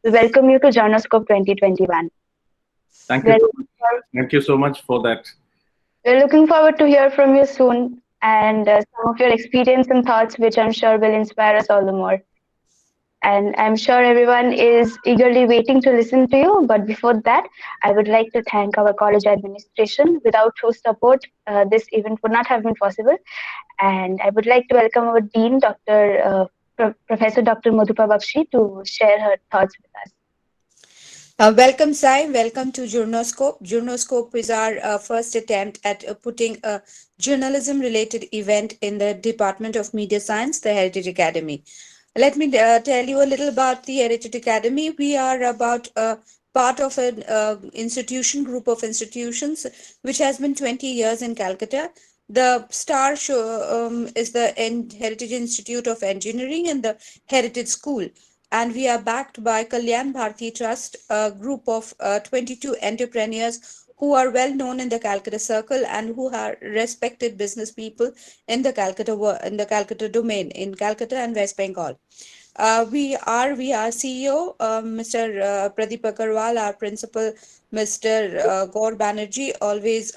We welcome you to JOURNOSCOPE 2021. Thank you We're so looking, much. Thank you so much for that. we're looking forward to hear from you soon and some of your experience and thoughts, which I'm sure will inspire us all the more. And I'm sure everyone is eagerly waiting to listen to you. But before that, I would like to thank our college administration, without whose support this event would not have been possible. And I would like to welcome our Dean, Professor Dr. Madhupa Bakshi, to share her thoughts with us. Welcome, Sai. Welcome to JOURNOSCOPE. JOURNOSCOPE is our first attempt at putting a journalism-related event in the Department of Media Science, the Heritage Academy. Let me tell you a little about the Heritage Academy. We are about part of an group of institutions, which has been 20 years in Calcutta. The star show is the Heritage Institute of Engineering and the Heritage School. And we are backed by Kalyan Bharti Trust, a group of 22 entrepreneurs who are well known in the Calcutta circle and who are respected business people in the Calcutta domain, in Calcutta and West Bengal. We are CEO, Mr. Pradeep Agarwal, our principal, Mr. Gaur Banerjee, always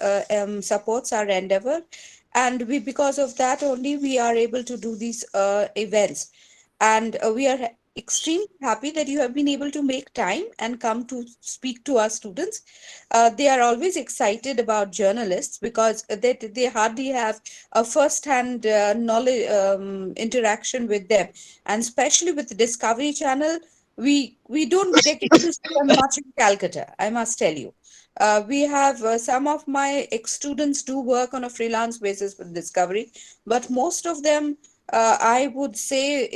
supports our endeavor. And because of that only, we are able to do these events. And we are extremely happy that you have been able to make time and come to speak to our students. They are always excited about journalists because they hardly have a first-hand knowledge interaction with them, and especially with the Discovery Channel, we don't get to see them much in Calcutta, I must tell you. We have some of my ex-students do work on a freelance basis with Discovery, but most of them, I would say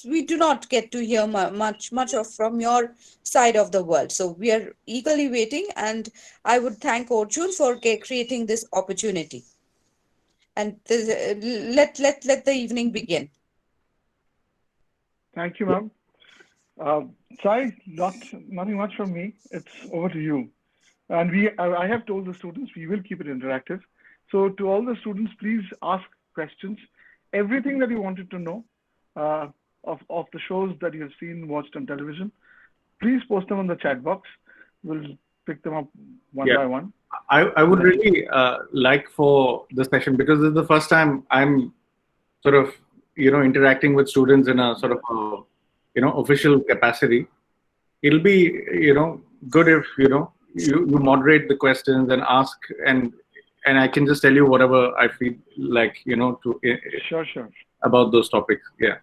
we do not get to hear much of from your side of the world. So we are eagerly waiting, and I would thank Arjun for creating this opportunity. And let the evening begin. Thank you, ma'am. Sai, nothing much from me. It's over to you. And I have told the students we will keep it interactive. So to all the students, please ask questions. Everything that you wanted to know of the shows that you have seen, watched on television, please post them on the chat box. We'll pick them up one by one. I would really like for this session, because this is the first time I'm sort of, interacting with students in a sort of, official capacity. It'll be, good if, you moderate the questions and ask, and I can just tell you whatever I feel like, Sure. about those topics. Yeah.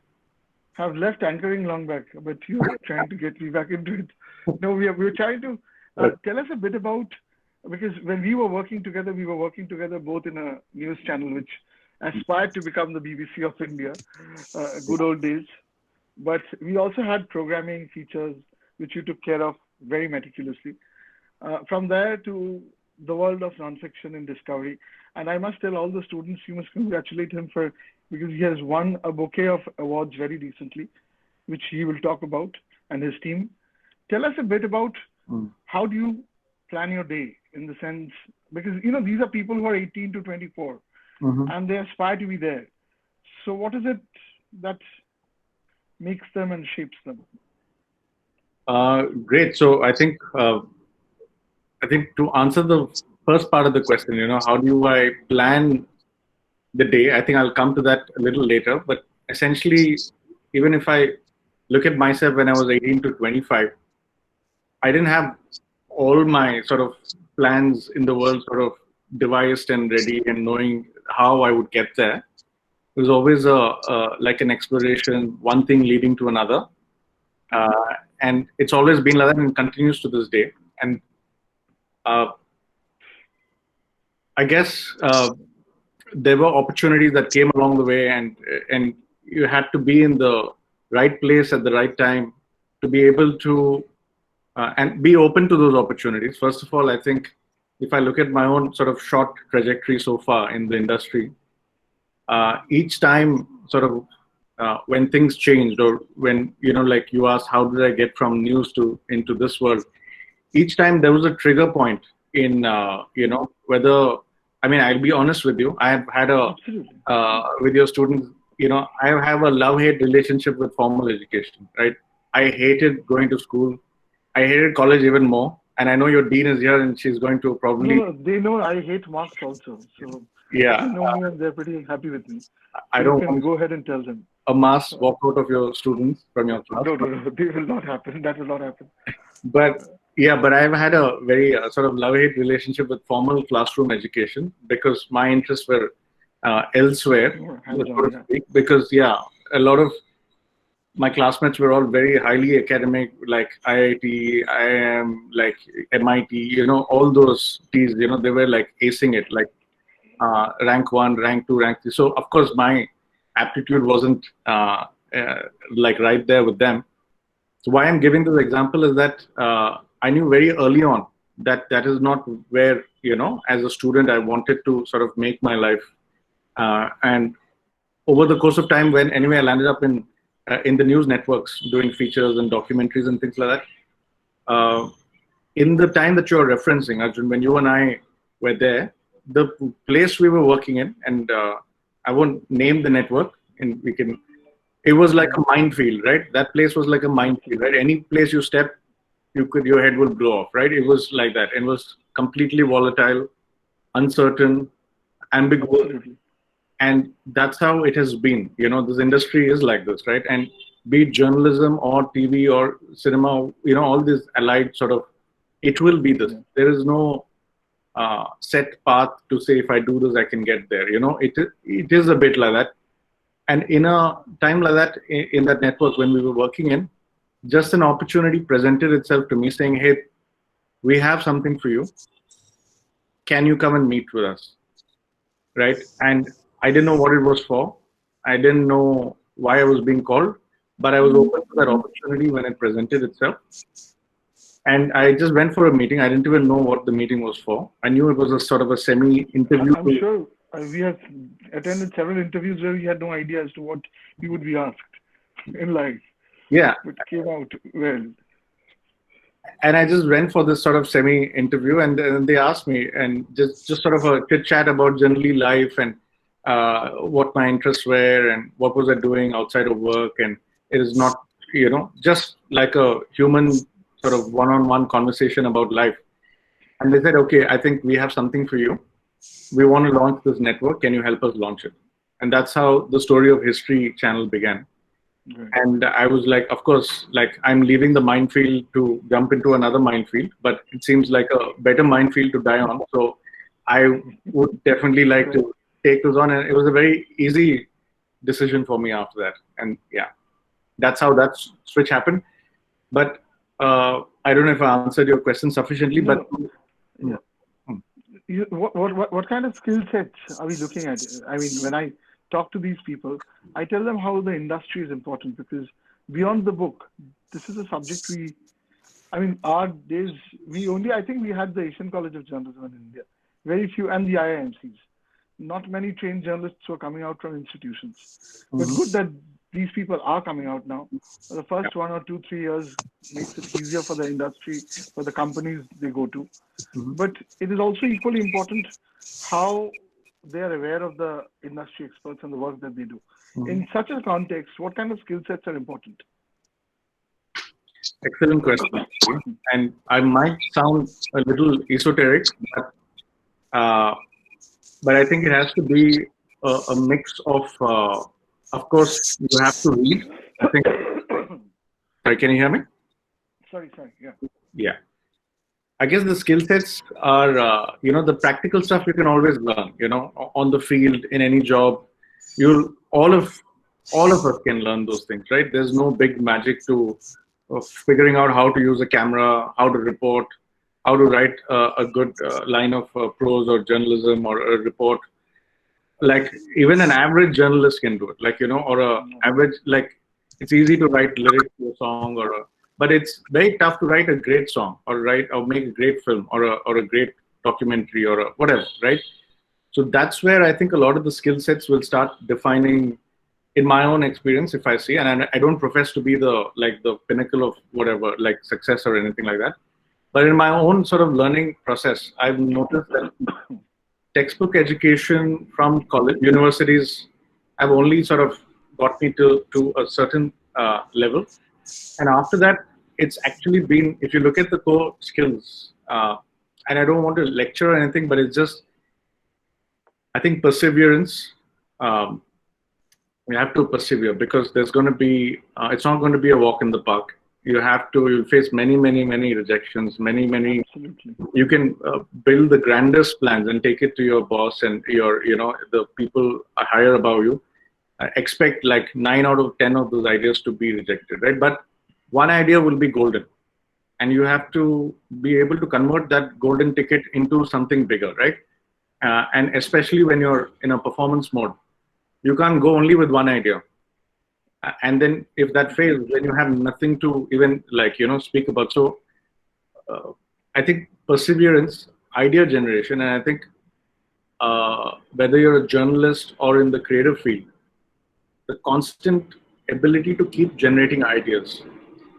I've left anchoring long back, but you're trying to get me back into it. No, we're trying to tell us a bit about, because when we were working together both in a news channel which aspired to become the BBC of India, good old days. But we also had programming features which you took care of very meticulously. From there to the world of nonfiction and Discovery. And I must tell all the students, you must congratulate him because he has won a bouquet of awards very recently, which he will talk about, and his team. Tell us a bit about how do you plan your day, in the sense, because these are people who are 18 to 24 and they aspire to be there. So what is it that makes them and shapes them? Great. So I think to answer the first part of the question, how do I plan the day? I think I'll come to that a little later. But essentially, even if I look at myself when I was 18 to 25, I didn't have all my sort of plans in the world sort of devised and ready and knowing how I would get there. It was always like an exploration, one thing leading to another. And it's always been like that and continues to this day. And I guess there were opportunities that came along the way, and you had to be in the right place at the right time to be able to and be open to those opportunities. First of all, I think if I look at my own sort of short trajectory so far in the industry, each time sort of when things changed, or when, like you asked, how did I get from news to into this world? Each time there was a trigger point in, whether, I mean, I'll be honest with you. I have had Absolutely. with your students, I have a love-hate relationship with formal education, right? I hated going to school. I hated college even more. And I know your dean is here and she's going to probably. No, they know I hate marks also. So Yeah. they know me and they're pretty happy with me. I So don't you can want go ahead and tell them. a mass walkout of your students from your class. No, they will not happen. That will not happen. But yeah, but I've had a very sort of love-hate relationship with formal classroom education because my interests were elsewhere, so to speak. Because a lot of my classmates were all very highly academic, like IIT, IIM, like MIT, all those T's, they were like acing it, like rank 1, rank 2, rank 3. So of course my aptitude wasn't like right there with them. So why I'm giving this example is that I knew very early on that that is not where, as a student, I wanted to sort of make my life. And over the course of time, when anyway I landed up in the news networks doing features and documentaries and things like that. In the time that you're referencing, Arjun, when you and I were there, the place we were working in, and I won't name the network, and it was like a minefield, right? That place was like a minefield, right? Any place you step, your head will blow off, right? It was like that. It was completely volatile, uncertain, ambiguous. Absolutely. And that's how it has been. This industry is like this, right? And be it journalism or TV or cinema, all this allied sort of, it will be this. There is no set path to say, if I do this, I can get there. It is a bit like that. And in a time like that, in that network, when we were working in, just an opportunity presented itself to me saying, hey, we have something for you. Can you come and meet with us? Right? And I didn't know what it was for. I didn't know why I was being called, but I was open to that opportunity when it presented itself. And I just went for a meeting. I didn't even know what the meeting was for. I knew it was a sort of a semi-interview. I'm sure we have attended several interviews where we had no idea as to what we would be asked in life. Yeah. It came out well. And I just went for this sort of semi-interview, and they asked me, and just sort of a chit-chat about generally life and what my interests were and what was I doing outside of work. And it is not, just like a human sort of one-on-one conversation about life. And they said, okay, I think we have something for you. We want to launch this network. Can you help us launch it? And that's how the Story of History channel began. Right. And I was like, of course, like I'm leaving the minefield to jump into another minefield, but it seems like a better minefield to die on. So I would definitely like to take this on. And it was a very easy decision for me after that. And yeah, that's how that switch happened. But I don't know if I answered your question sufficiently, but what kind of skill sets are we looking at? I mean, when I talk to these people, I tell them how the industry is important, because beyond the book, this is a subject our days, I think we had the Asian College of Journalism in India, very few, and the IIMCs. Not many trained journalists were coming out from institutions. But good that these people are coming out now. The first 1 or 2, 3 years makes it easier for the industry, for the companies they go to. But it is also equally important how they are aware of the industry experts and the work that they do. In such a context, what kind of skill sets are important? Excellent question. And I might sound a little esoteric, but I think it has to be a mix of course, you have to read. I think. Sorry, can you hear me? Sorry, yeah. Yeah. I guess the skill sets are, the practical stuff you can always learn, on the field, in any job. All of us can learn those things, right? There's no big magic to figuring out how to use a camera, how to report, how to write a good line of prose or journalism or a report. Like even an average journalist can do it, or it's easy to write lyrics to a song but it's very tough to write a great song or make a great film or a great documentary or whatever, right? So that's where I think a lot of the skill sets will start defining in my own experience, if I see, and I don't profess to be the pinnacle of whatever, like success or anything like that, but in my own sort of learning process, I've noticed that textbook education from college universities have only sort of got me to a certain level, and after that, it's actually been, if you look at the core skills, and I don't want to lecture or anything, but it's just, I think perseverance. You have to persevere because there's going to be, it's not going to be a walk in the park. You'll face many rejections, many. Absolutely. You can build the grandest plans and take it to your boss and the people higher above you. Expect like 9 out of 10 of those ideas to be rejected, right? But one idea will be golden. And you have to be able to convert that golden ticket into something bigger, right? And especially when you're in a performance mode, you can't go only with one idea. And then if that fails, then you have nothing to even speak about. So I think perseverance, idea generation, and I think whether you're a journalist or in the creative field, the constant ability to keep generating ideas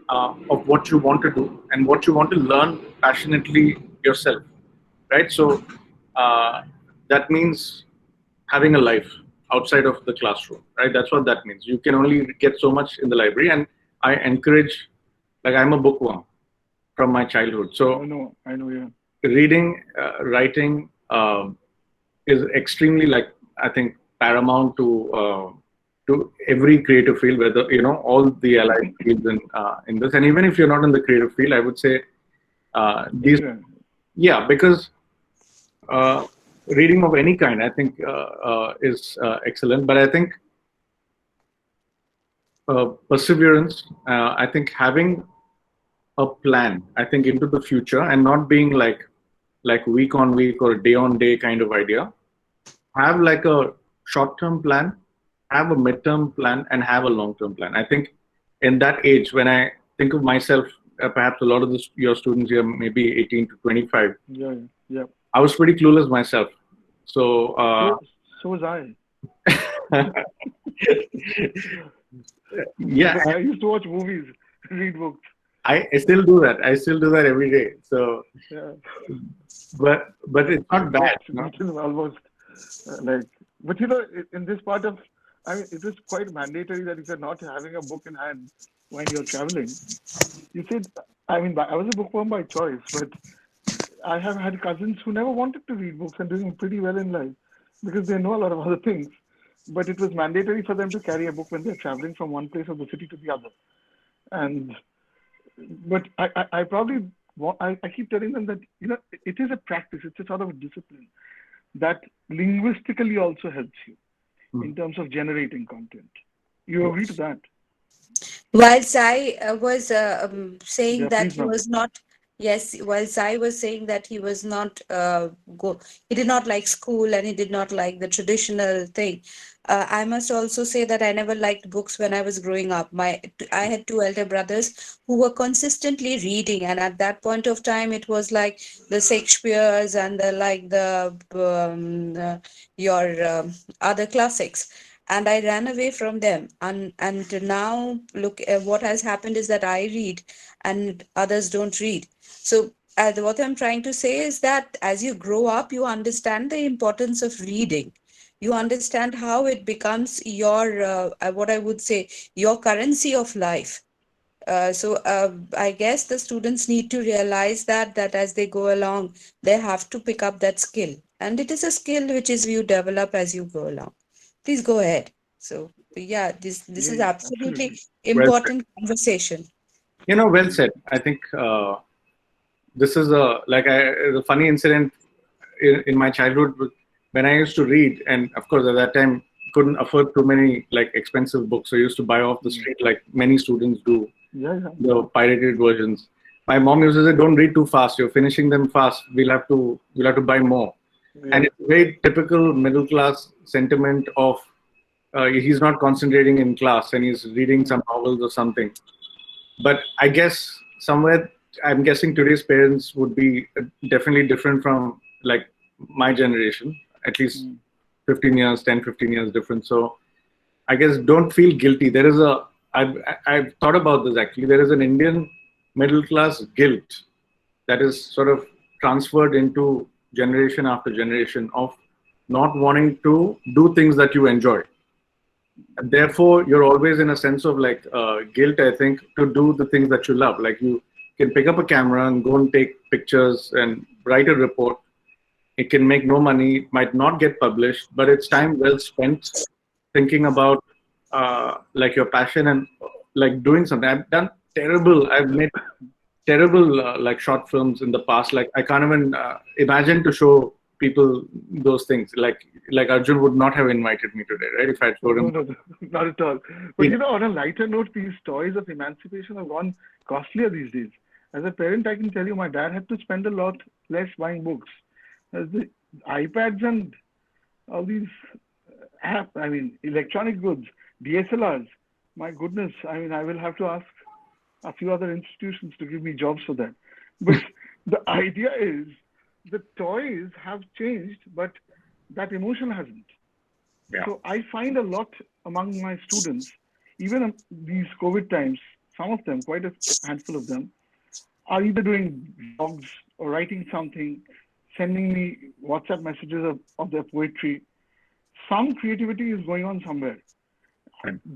of what you want to do and what you want to learn passionately yourself, right? So that means having a life outside of the classroom, right? That's what that means. You can only get so much in the library, and I encourage, like I'm a bookworm from my childhood. So I know, yeah. Reading, writing is extremely, I think, paramount to every creative field, whether all the allied fields in this, and even if you're not in the creative field, I would say these, yeah, because reading of any kind, I think, is excellent. But I think perseverance, I think having a plan, I think, into the future, and not being like week on week or day on day kind of idea. Have like a short-term plan, have a mid-term plan, and have a long-term plan. I think in that age, when I think of myself, perhaps a lot of your students here, maybe 18 to 25. Yeah. I was pretty clueless myself. So was I. Yeah. I used to watch movies, read books. I still do that. I still do that every day. So, yeah. But it's not bad. No? Almost but in this part of, I mean, it is quite mandatory that if you're not having a book in hand when you're traveling, you said, I mean, I was a bookworm by choice, but I have had cousins who never wanted to read books and doing pretty well in life because they know a lot of other things. But it was mandatory for them to carry a book when they're traveling from one place of the city to the other. But I probably, I keep telling them that, it is a practice. It's a sort of discipline that linguistically also helps you in terms of generating content. You agree to that? While Sai was saying that he ma'am. was not, yes, while Sai was saying that he was not, he did not like school and he did not like the traditional thing. I must also say that I never liked books when I was growing up. I had two elder brothers who were consistently reading, and at that point of time, it was like the Shakespeare's and your other classics. And I ran away from them. And now look, what has happened is that I read and others don't read. So what I'm trying to say is that as you grow up, you understand the importance of reading. You understand how it becomes your, what I would say, your currency of life. So I guess the students need to realize that as they go along, they have to pick up that skill. And it is a skill which is you develop as you go along. Please go ahead. So yeah, this is absolutely important conversation. Well said. I think this is a funny incident in my childhood when I used to read, and of course at that time couldn't afford too many expensive books, so I used to buy off the street like many students do. The pirated versions. My mom used to say, "Don't read too fast. You're finishing them fast. We'll have to buy more." And it's very typical middle class sentiment of he's not concentrating in class and he's reading some novels or something. But I guess somewhere, I'm guessing today's parents would be definitely different from my generation, at least 10, 15 years different. So I guess don't feel guilty. There is a I've thought about this actually. There is an Indian middle class guilt that is sort of transferred into generation after generation of not wanting to do things that you enjoy. And therefore, you're always in a sense of like guilt, I think, to do the things that you love. Like you can pick up a camera and go and take pictures and write a report. It can make no money, it might not get published, but it's time well spent thinking about like your passion and like doing something. I've made terrible like short films in the past. Like I can't even imagine to show people those things. Like Arjun would not have invited me today, right? If I showed him. No, not at all. But you know, on a lighter note, these toys of emancipation have gone costlier these days. As a parent, I can tell you, my dad had to spend a lot less buying books. As the iPads and all these electronic goods, DSLRs. My goodness, I mean, I will have to ask a few other institutions to give me jobs for that. But the idea is the toys have changed, but that emotion hasn't. Yeah. So I find a lot among my students, even these COVID times, some of them, quite a handful of them, are either doing vlogs or writing something, sending me WhatsApp messages of their poetry. Some creativity is going on somewhere.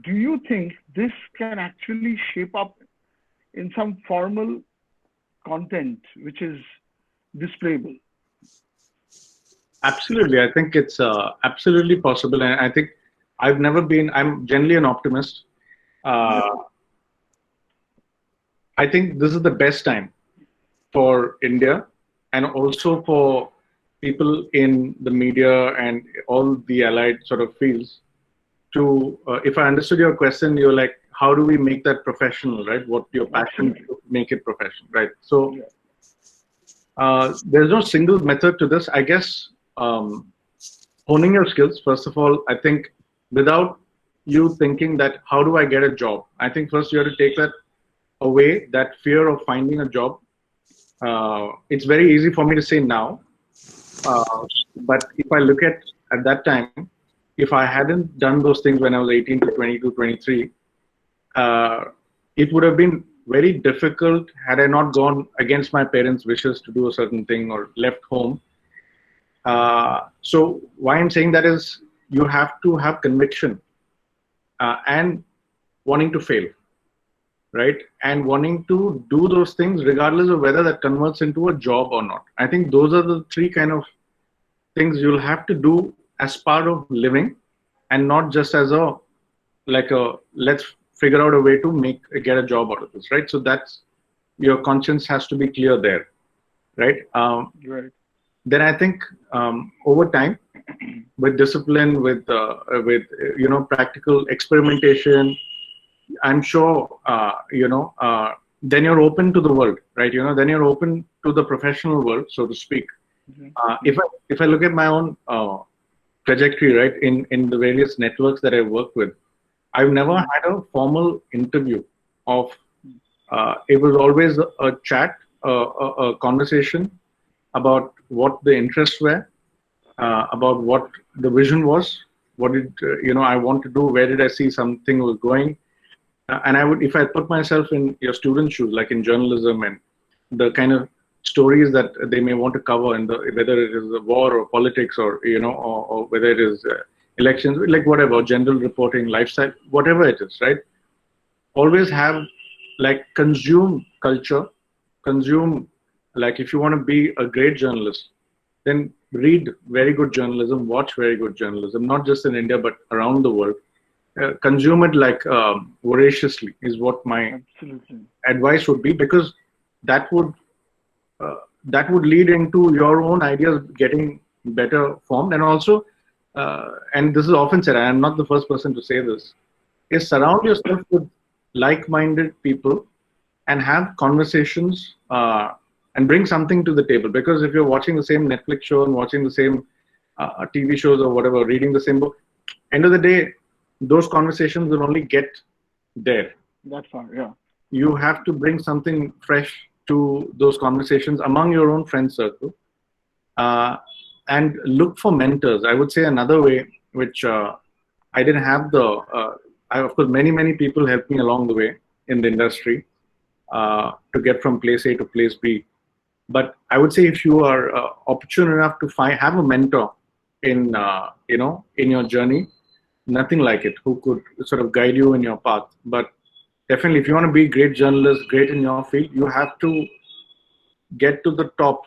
Do you think this can actually shape up in some formal content which is displayable? Absolutely. I think it's absolutely possible. And I think I'm generally an optimist. I think this is the best time for India and also for people in the media and all the allied sort of fields to, if I understood your question, you're like, how do we make that professional, right? What your passion to make it professional, right? So there's no single method to this. I guess honing your skills, first of all, I think without you thinking that, how do I get a job? I think first you have to take that away, that fear of finding a job. It's very easy for me to say now, but if I look at that time, if I hadn't done those things when I was 18 to 22, 23, it would have been very difficult had I not gone against my parents' wishes to do a certain thing or left home. So why I'm saying that is you have to have conviction and wanting to fail, right? And wanting to do those things regardless of whether that converts into a job or not. I think those are the three kind of things you'll have to do as part of living and not just as let's figure out a way to get a job out of this, right? So that's, your conscience has to be clear there, right? Right. Then I think over time, with discipline, with practical experimentation, I'm sure then you're open to the world, right? Then you're open to the professional world, so to speak. If I look at my own trajectory, right, in the various networks that I've worked with, I've never had a formal interview of. It was always a chat, a conversation about what the interests were, about what the vision was, what did I want to do, where did I see something was going, and I would, if I put myself in your student's shoes, like in journalism and the kind of stories that they may want to cover, and whether it is a war or politics or or whether it is elections, like whatever, general reporting, lifestyle, whatever it is, right? Always have like consume culture, consume, like if you want to be a great journalist, then read very good journalism, watch very good journalism, not just in India but around the world. Consume it like voraciously is what my advice would be, because that would lead into your own ideas getting better formed. And also, and this is often said, I am not the first person to say this, is surround yourself with like-minded people and have conversations and bring something to the table. Because if you're watching the same Netflix show and watching the same TV shows or whatever, reading the same book, end of the day, those conversations will only get there. That's fine, yeah. You have to bring something fresh to those conversations among your own friend circle, and look for mentors. I would say another way, which I didn't have of course, many people helped me along the way in the industry to get from place A to place B. But I would say if you are opportune enough to have a mentor in, in your journey, nothing like it, who could sort of guide you in your path. But definitely, if you want to be a great journalist, great in your field, you have to get to the top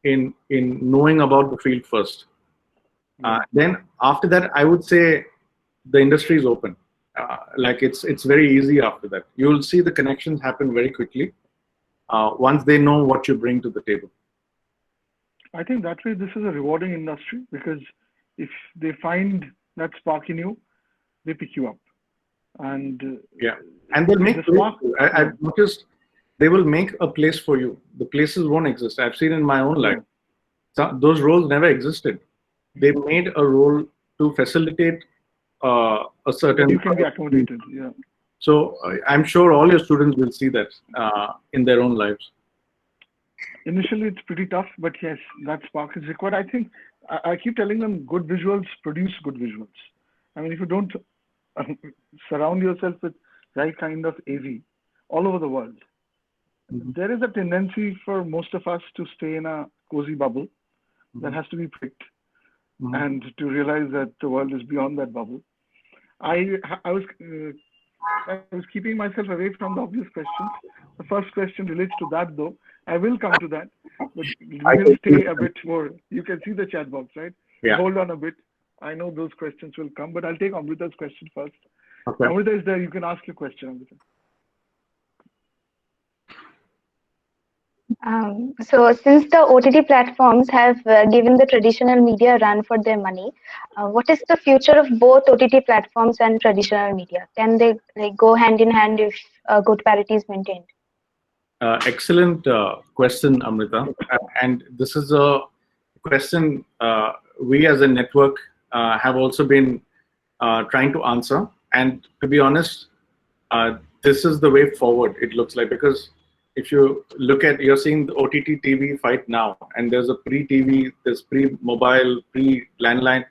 in knowing about the field first. Then after that, I would say the industry is open. Like it's very easy after that. You'll see the connections happen very quickly once they know what you bring to the table. I think that way this is a rewarding industry, because if they find that spark in you, they pick you up. And yeah, and they'll make spark. I've noticed they will make a place for you. The places won't exist. I've seen in my own life. So those roles never existed. They made a role to facilitate a certain. You can be accommodated. Yeah. So I'm sure all your students will see that in their own lives. Initially, it's pretty tough, but yes, that spark is required. I think I keep telling them good visuals produce good visuals. I mean, if you don't surround yourself with right kind of AV all over the world, there is a tendency for most of us to stay in a cozy bubble that has to be pricked, and to realize that the world is beyond that bubble. I was keeping myself away from the obvious questions. The first question relates to that, though. I will come to that, but we will stay a bit more. You can see the chat box, right? Yeah. Hold on a bit. I know those questions will come, but I'll take Amrita's question first. Okay. Amrita is there. You can ask your question, Amrita. So since the OTT platforms have given the traditional media a run for their money, what is the future of both OTT platforms and traditional media? Can they go hand in hand if good parity is maintained? Excellent question, Amrita. And this is a question we as a network have also been trying to answer. And to be honest, this is the way forward, it looks like, because if you look at, you're seeing the OTT TV fight now, and there's a pre-TV, there's pre-mobile, pre-landline.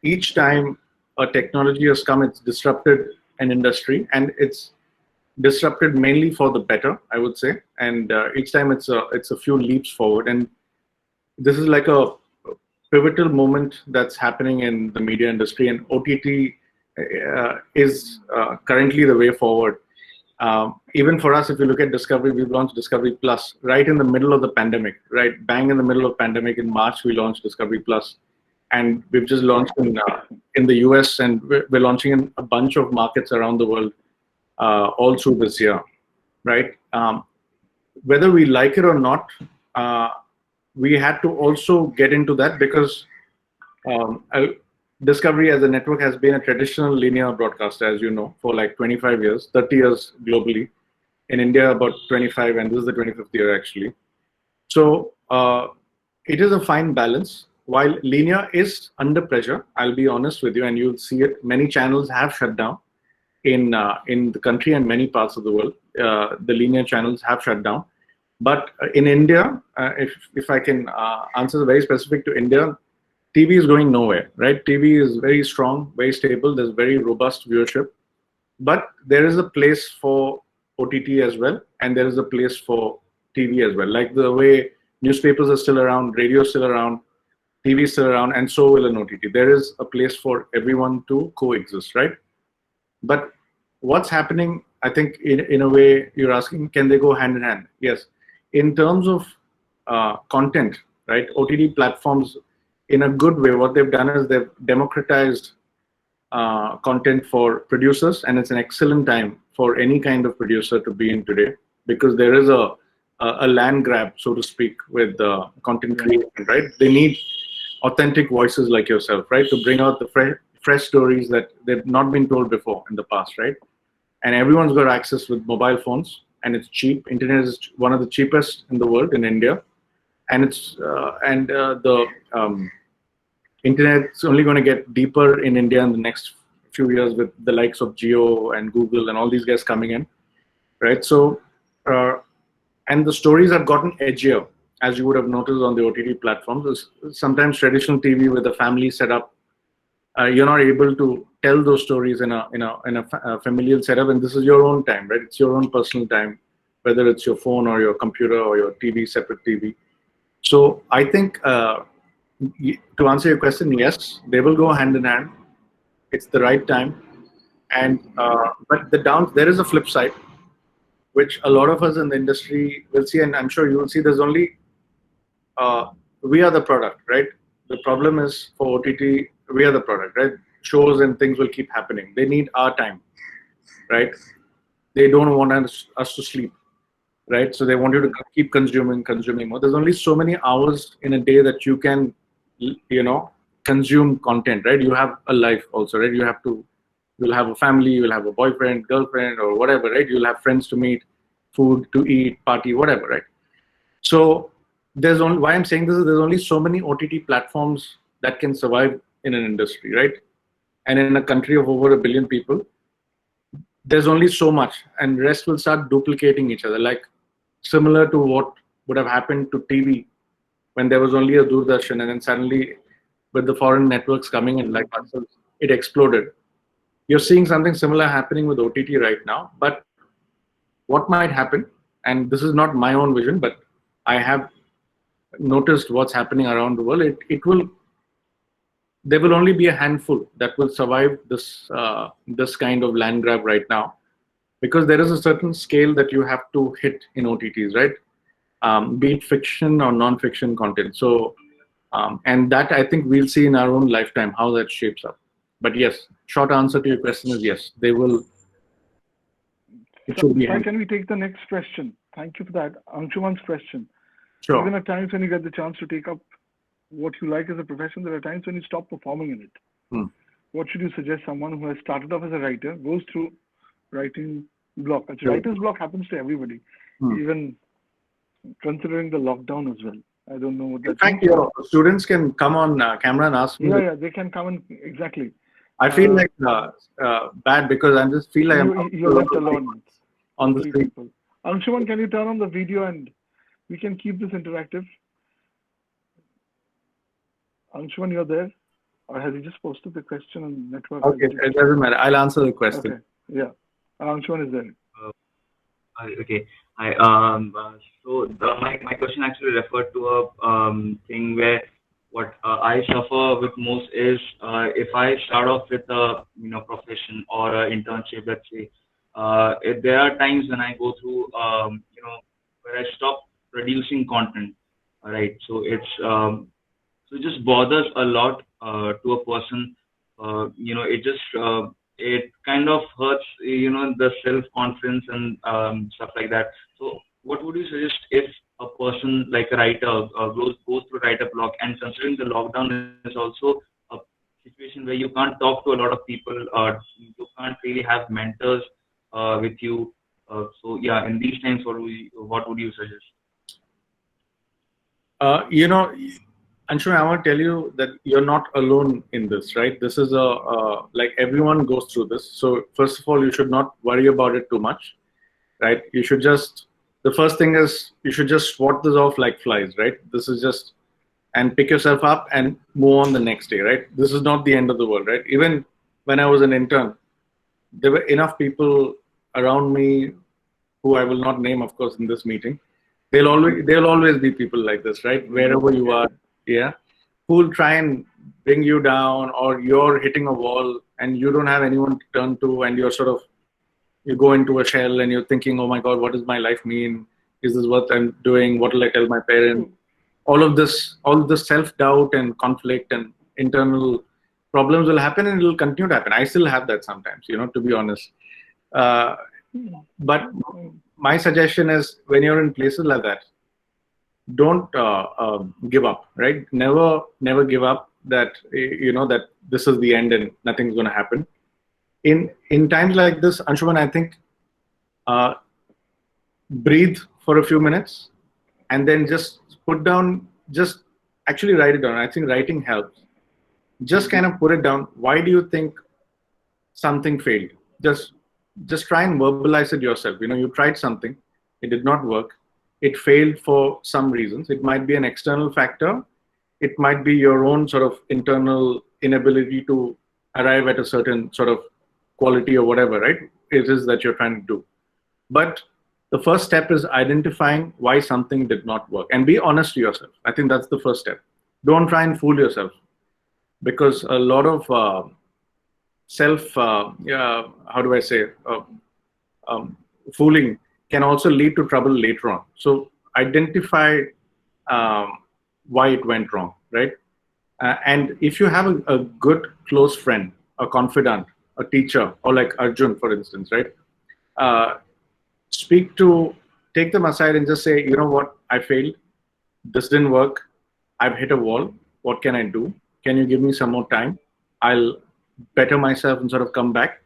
Each time a technology has come, it's disrupted an industry, and it's disrupted mainly for the better, I would say. And each time it's a few leaps forward. And this is like a pivotal moment that's happening in the media industry, and OTT is currently the way forward. Even for us, if you look at Discovery, we've launched Discovery Plus right in the middle of the pandemic, right? Bang in the middle of pandemic. In March, we launched Discovery Plus, and we've just launched in the US, and we're launching in a bunch of markets around the world all through this year, right? Whether we like it or not, we had to also get into that, because Discovery as a network has been a traditional linear broadcaster, as you know, for like 25 years, 30 years globally. In India, about 25, and this is the 25th year actually. So it is a fine balance. While linear is under pressure, I'll be honest with you, and you'll see it. Many channels have shut down in the country and many parts of the world. The linear channels have shut down. But in India, if I can answer very specific to India, TV is going nowhere, right? TV is very strong, very stable. There's very robust viewership. But there is a place for OTT as well, and there is a place for TV as well. Like the way newspapers are still around, radio is still around, TV is still around, and so will an OTT. There is a place for everyone to coexist, right? But what's happening, I think, in a way, you're asking, can they go hand in hand? Yes. In terms of content, right? OTT platforms, in a good way, what they've done is they've democratized content for producers, and it's an excellent time for any kind of producer to be in today, because there is a land grab, so to speak, with content creation, right? They need authentic voices like yourself, right, to bring out the fresh stories that they've not been told before in the past, right? And everyone's got access with mobile phones, and it's cheap. Internet is one of the cheapest in the world in India, and it's internet's only going to get deeper in India in the next few years with the likes of Jio and Google and all these guys coming in, right? So, and the stories have gotten edgier, as you would have noticed on the OTT platforms. Sometimes traditional TV with a family setup you're not able to tell those stories in a familial setup, and this is your own time, right? It's your own personal time, whether it's your phone or your computer or your TV, separate TV. So I think to answer your question, yes, they will go hand in hand. It's the right time, and but there is a flip side, which a lot of us in the industry will see, and I'm sure you will see. There's only we are the product, right? The problem is for OTT, we are the product, right? Shows and things will keep happening. They need our time, right? They don't want us to sleep, right? So they want you to keep consuming more. There's only so many hours in a day that you can, consume content, right? You have a life also, right? You'll have a family, you'll have a boyfriend, girlfriend, or whatever, right? You'll have friends to meet, food to eat, party, whatever, right? So why I'm saying this is there's only so many OTT platforms that can survive in an industry, right? And in a country of over 1 billion people, there's only so much, and rest will start duplicating each other, like similar to what would have happened to TV when there was only a Doordarshan, and then suddenly with the foreign networks coming in, like it exploded. You're seeing something similar happening with OTT right now. But what might happen, and this is not my own vision, but I have noticed what's happening around the world. There will only be a handful that will survive this kind of land grab right now, because there is a certain scale that you have to hit in OTTs, right? Be it fiction or non-fiction content. So, and that I think we'll see in our own lifetime how that shapes up. But yes, short answer to your question is yes, they will. It should be. Can we take the next question? Thank you for that. Anshuman's question. Sure. Even at times when you get the chance to take up what you like as a profession, there are times when you stop performing in it. What should you suggest someone who has started off as a writer, goes through writing block? Writer's block happens to everybody, even considering the lockdown as well. I don't know what that. In fact, your students can come on camera and ask me. Yeah, they can come and exactly. I feel like bad because I just feel like you're left alone on the screen. Anshuman, can you turn on the video and we can keep this interactive? Anshuman, you're there? Or has he just posted the question on network? Okay, it doesn't matter. I'll answer the question. Okay, yeah. Anshuman is there. Okay. So my question actually referred to a thing where what I suffer with most is if I start off with a profession or an internship, let's say, there are times when I go through where I stop producing content. All right, so it's so it just bothers a lot to a person. It just it kind of hurts the self-confidence and stuff like that. So what would you suggest if a person like a writer goes through writer block, and considering the lockdown is also a situation where you can't talk to a lot of people, you can't really have mentors with you. So yeah, in these times, what would you suggest? Anshuman, I want to tell you that you're not alone in this, right? This is like everyone goes through this. So first of all, you should not worry about it too much, right? You should just, the first thing is you should just swat this off like flies, right? This is just, and pick yourself up and move on the next day, right? This is not the end of the world, right? Even when I was an intern, there were enough people around me who I will not name, of course, in this meeting. There'll always be people like this, right? Wherever you are, yeah, who will try and bring you down, or you're hitting a wall and you don't have anyone to turn to, and you go into a shell and you're thinking, oh my God, what does my life mean? Is this what I'm doing? What will I tell my parents? All of this self-doubt and conflict and internal problems will happen, and it will continue to happen. I still have that sometimes, to be honest. But my suggestion is, when you're in places like that, don't give up, right? Never give up that, that this is the end and nothing's going to happen. In times like this, Anshuman, I think breathe for a few minutes and then just actually write it down. I think writing helps. Just kind of put it down. Why do you think something failed? Just try and verbalize it yourself. You tried something, it did not work. It failed for some reasons. It might be an external factor. It might be your own sort of internal inability to arrive at a certain sort of quality or whatever, right? It is that you're trying to do. But the first step is identifying why something did not work and be honest to yourself. I think that's the first step. Don't try and fool yourself, because a lot of how do I say, fooling can also lead to trouble later on. So identify why it went wrong, right? And if you have a good close friend, a confidant, a teacher, or like Arjun, for instance, right? Take them aside and just say, you know what, I failed. This didn't work. I've hit a wall. What can I do? Can you give me some more time? I'll better myself and sort of come back.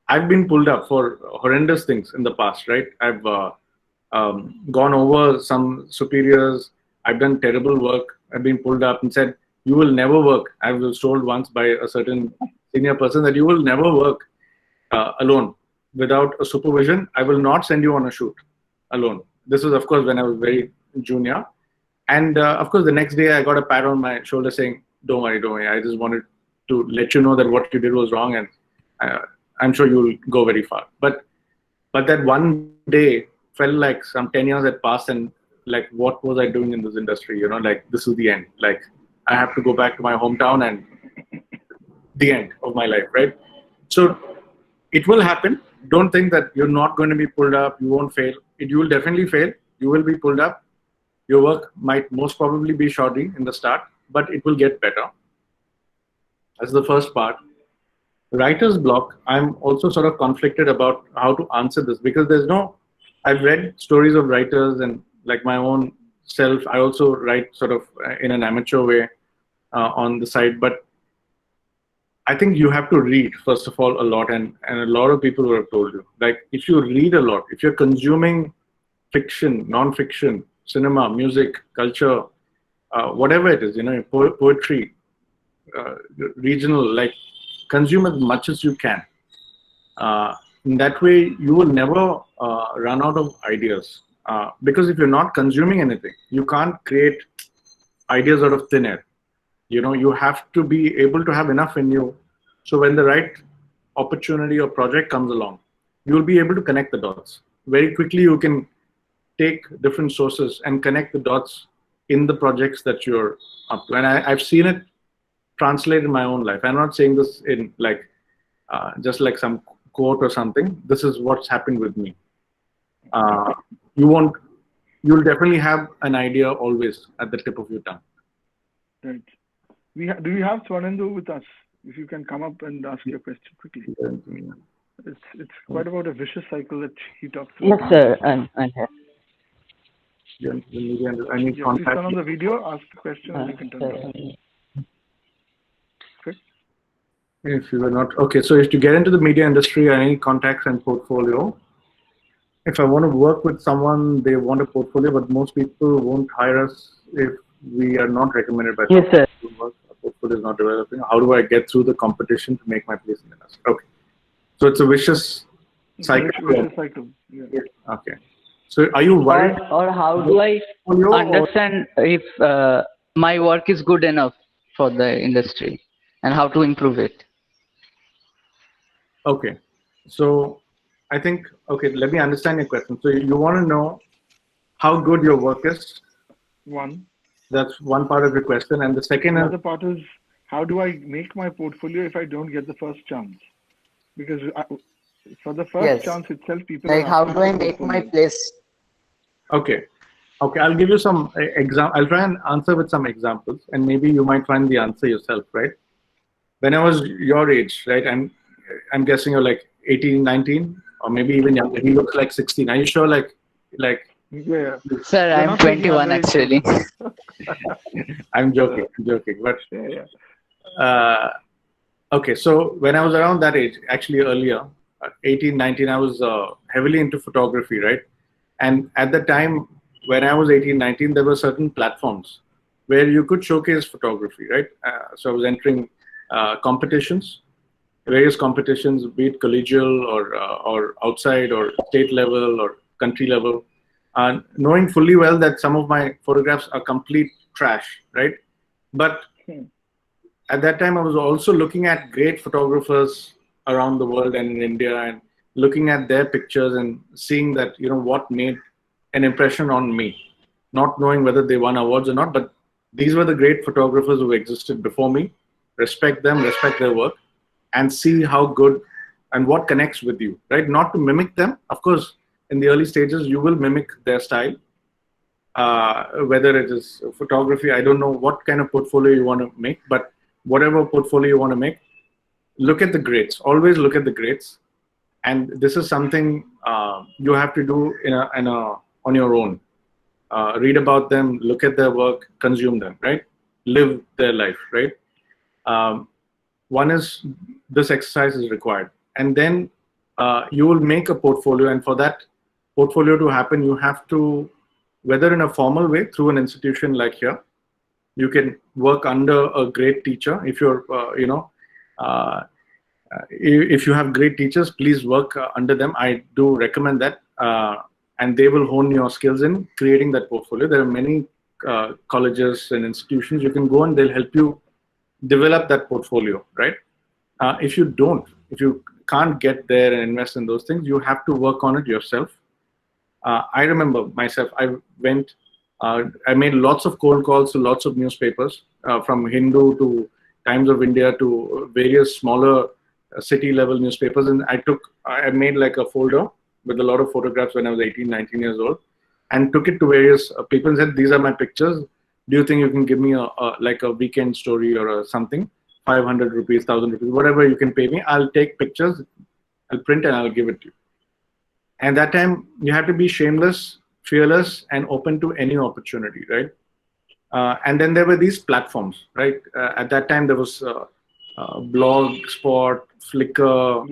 I've been pulled up for horrendous things in the past, right? I've gone over some superiors. I've done terrible work. I've been pulled up and said, you will never work. I was told once by a certain senior person that you will never work alone without a supervision. I will not send you on a shoot alone. This was, of course, when I was very junior. And of course, the next day I got a pat on my shoulder saying, don't worry. I just wanted to let you know that what you did was wrong, and I'm sure you'll go very far. But that one day felt like some 10 years had passed, and like, what was I doing in this industry? You know, like, this is the end. Like, I have to go back to my hometown and the end of my life, right? So it will happen. Don't think that you're not going to be pulled up. You won't fail. You will definitely fail. You will be pulled up. Your work might most probably be shoddy in the start, but it will get better. That's the first part. Writer's block, I'm also sort of conflicted about how to answer this, because I've read stories of writers, and like my own self, I also write sort of in an amateur way on the side. But I think you have to read, first of all, a lot, and a lot of people who have told you, like, if you read a lot, if you're consuming fiction, non-fiction, cinema, music, culture, whatever it is, poetry, regional, like, consume as much as you can. In that way, you will never run out of ideas. Because if you're not consuming anything, you can't create ideas out of thin air. You have to be able to have enough in you. So when the right opportunity or project comes along, you'll be able to connect the dots. Very quickly, you can take different sources and connect the dots in the projects that you're up to. And I've seen it translate in my own life. I'm not saying this in like just like some quote or something. This is what's happened with me. You'll definitely have an idea always at the tip of your tongue. Right. Do we have Swanendu with us? If you can come up and ask your question quickly. It's quite about a vicious cycle that he talks about. Yes, sir. I'm here. I need Please contact. turn on the video, ask the question, and you can turn it on. Okay. If you were not okay, so if to get into the media industry, I need contacts and portfolio. If I want to work with someone, they want a portfolio, but most people won't hire us if we are not recommended by Yes, sir. Our portfolio is not developing. How do I get through the competition to make my place in the industry? Okay, so it's a vicious cycle. Vicious cycle. Yeah. Okay. So are you worried? Or how do I understand if my work is good enough for the industry and how to improve it? Okay. So I think, okay, let me understand your question. So you want to know how good your work is? One. That's one part of your question. And the second Another part is, how do I make my portfolio if I don't get the first chance? Because for the first chance itself, people like, are how do I make my place? Okay. Okay, I'll give you some example. I'll try and answer with some examples, and maybe you might find the answer yourself, right? When I was your age, right, I'm guessing you're like 18, 19, or maybe even younger. He looks like 16. Are you sure? Like Yeah. Sir, I'm 21 actually. I'm joking, but okay, so when I was around that age, actually earlier, 18, 19, I was heavily into photography, right? And at the time when I was 18, 19, there were certain platforms where you could showcase photography, right? So I was entering competitions, various competitions, be it collegial or outside or state level or country level, knowing fully well that some of my photographs are complete trash, right? But at that time I was also looking at great photographers around the world and in India, and looking at their pictures and seeing that, you know, what made an impression on me, not knowing whether they won awards or not, but these were the great photographers who existed before me. Respect them, respect their work, and see how good and what connects with you, right? Not to mimic them. Of course, in the early stages, you will mimic their style. Whether it is photography, I don't know what kind of portfolio you want to make, but whatever portfolio you want to make, look at the greats. Always look at the greats. And this is something you have to do on your own. Read about them, look at their work, consume them, right? Live their life, right? One is, this exercise is required. And then you will make a portfolio. And for that portfolio to happen, you have to, whether in a formal way through an institution like here, you can work under a great teacher. If you're, if you have great teachers, please work under them. I do recommend that. And they will hone your skills in creating that portfolio. There are many colleges and institutions you can go, and they'll help you develop that portfolio, right? If you can't get there and invest in those things, you have to work on it yourself. I remember myself, I made lots of cold calls to lots of newspapers, from Hindu to Times of India to various smaller city level newspapers. And I made like a folder with a lot of photographs when I was 18, 19 years old, and took it to various people and said, these are my pictures. Do you think you can give me like a weekend story or something? 500 rupees, 1,000 rupees, whatever you can pay me. I'll take pictures, I'll print, and I'll give it to you. And that time you had to be shameless, fearless, and open to any opportunity, right? And then there were these platforms, right? At that time there was Blogspot, Flickr,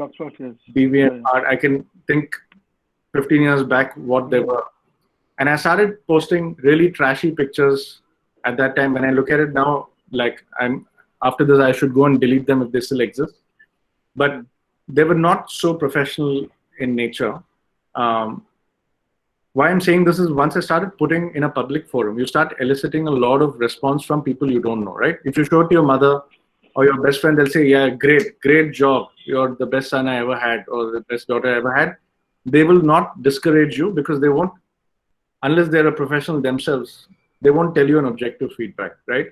DeviantArt. I can think 15 years back what they were. And I started posting really trashy pictures at that time. When I look at it now, like after this, I should go and delete them if they still exist. But they were not so professional in nature. Why I'm saying this is, once I started putting in a public forum, you start eliciting a lot of response from people you don't know, right? If you show it to your mother or your best friend, they'll say, yeah, great job. You're the best son I ever had, or the best daughter I ever had. They will not discourage you, because they won't, unless they're a professional themselves, they won't tell you an objective feedback, right?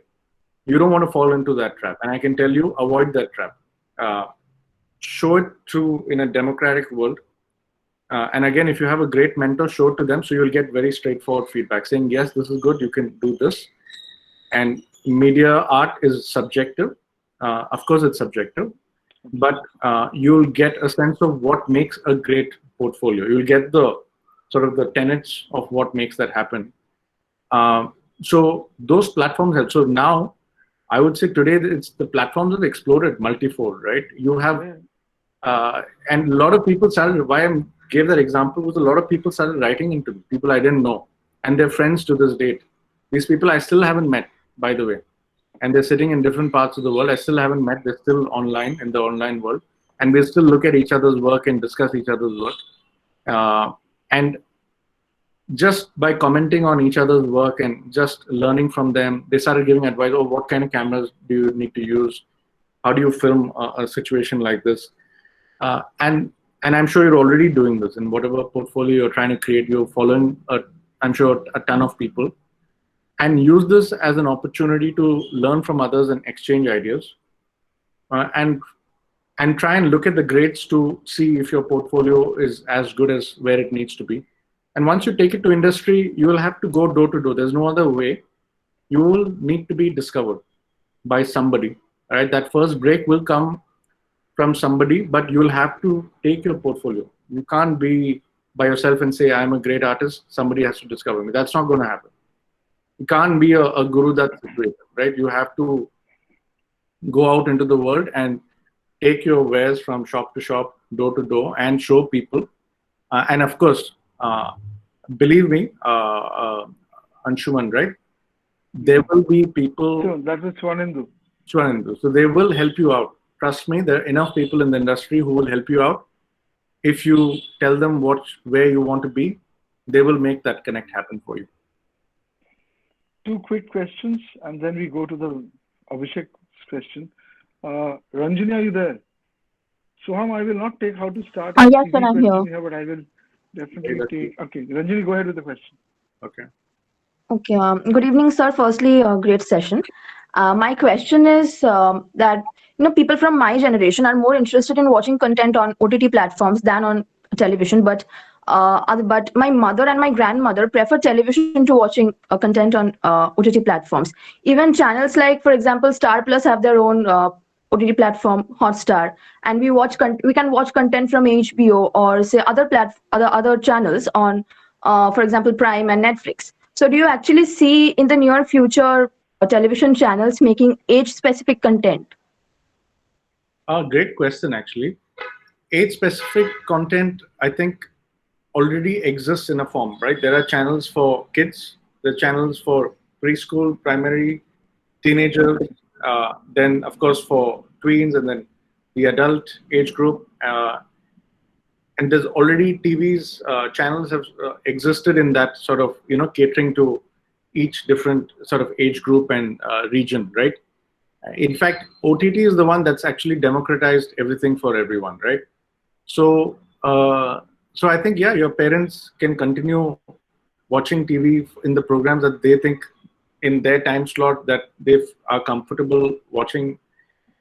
You don't want to fall into that trap. And I can tell you, avoid that trap. Show it through in a democratic world. And again, if you have a great mentor, show it to them, so you'll get very straightforward feedback saying, yes, this is good, you can do this. And media art is subjective. Of course, it's subjective, but you'll get a sense of what makes a great portfolio. You'll get the sort of the tenets of what makes that happen. So those platforms help. So now, I would say today, the platforms have exploded multifold, right? You have, and a lot of people started, why I gave that example was a lot of people started writing into me, people I didn't know, and they're friends to this date. These people I still haven't met, by the way. And they're sitting in different parts of the world. I still haven't met. They're still online in the online world. And we still look at each other's work and discuss each other's work. And just by commenting on each other's work and just learning from them, they started giving advice. Oh, what kind of cameras do you need to use? How do you film a situation like this? And I'm sure you're already doing this in whatever portfolio you're trying to create. You're following, I'm sure, a ton of people. And use this as an opportunity to learn from others and exchange ideas. And try and look at the grades to see if your portfolio is as good as where it needs to be. And once you take it to industry, you will have to go door to door. There's no other way. You will need to be discovered by somebody. Right? That first break will come from somebody, but you'll have to take your portfolio. You can't be by yourself and say, I'm a great artist. Somebody has to discover me. That's not going to happen. You can't be a Guru Dutt situation, right? You have to go out into the world and take your wares from shop to shop, door to door, and show people. And of course, believe me, Anshuman, right? There will be people. So that is Swanendu. So they will help you out. Trust me, there are enough people in the industry who will help you out. If you tell them where you want to be, they will make that connect happen for you. 2 quick questions, and then we go to the Abhishek question. Ranjini, are you there? Soham, I will not take how to start a Yes, sir, CV I'm question here. here, but I will definitely take. Okay, Ranjini, go ahead with the question. Okay. Okay. Good evening, sir. Firstly, a great session. My question is that people from my generation are more interested in watching content on OTT platforms than on television. But my mother and my grandmother prefer television to watching content on OTT platforms. Even channels like, for example, Star Plus have their own OTT platform, Hotstar, and we can watch content from HBO or say other channels on, for example, Prime and Netflix. So do you actually see in the near future television channels making age-specific content? Great question, actually. Age-specific content, I think, already exists in a form, right? There are channels for kids, there are channels for preschool, primary, teenagers, then, of course, for tweens, and then the adult age group. And there's already TV's channels have existed in that sort of, catering to each different sort of age group and region, right? In fact, OTT is the one that's actually democratized everything for everyone, right? So, so I think, yeah, your parents can continue watching TV in the programs that they think in their time slot that they are comfortable watching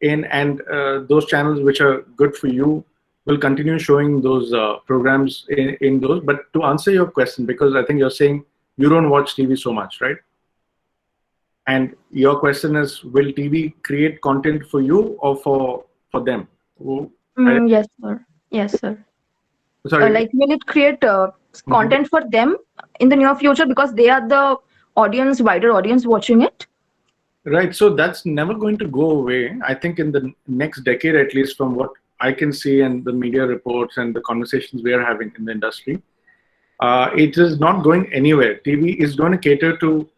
in, and those channels which are good for you will continue showing those programs in those. But to answer your question, because I think you're saying you don't watch TV so much, right? And your question is, will TV create content for you or for them? Yes, sir. Yes, sir. Sorry. Like, will it create content for them in the near future because they are the wider audience watching it? Right. So that's never going to go away. I think in the next decade, at least from what I can see and the media reports and the conversations we are having in the industry, it is not going anywhere. TV is going to cater to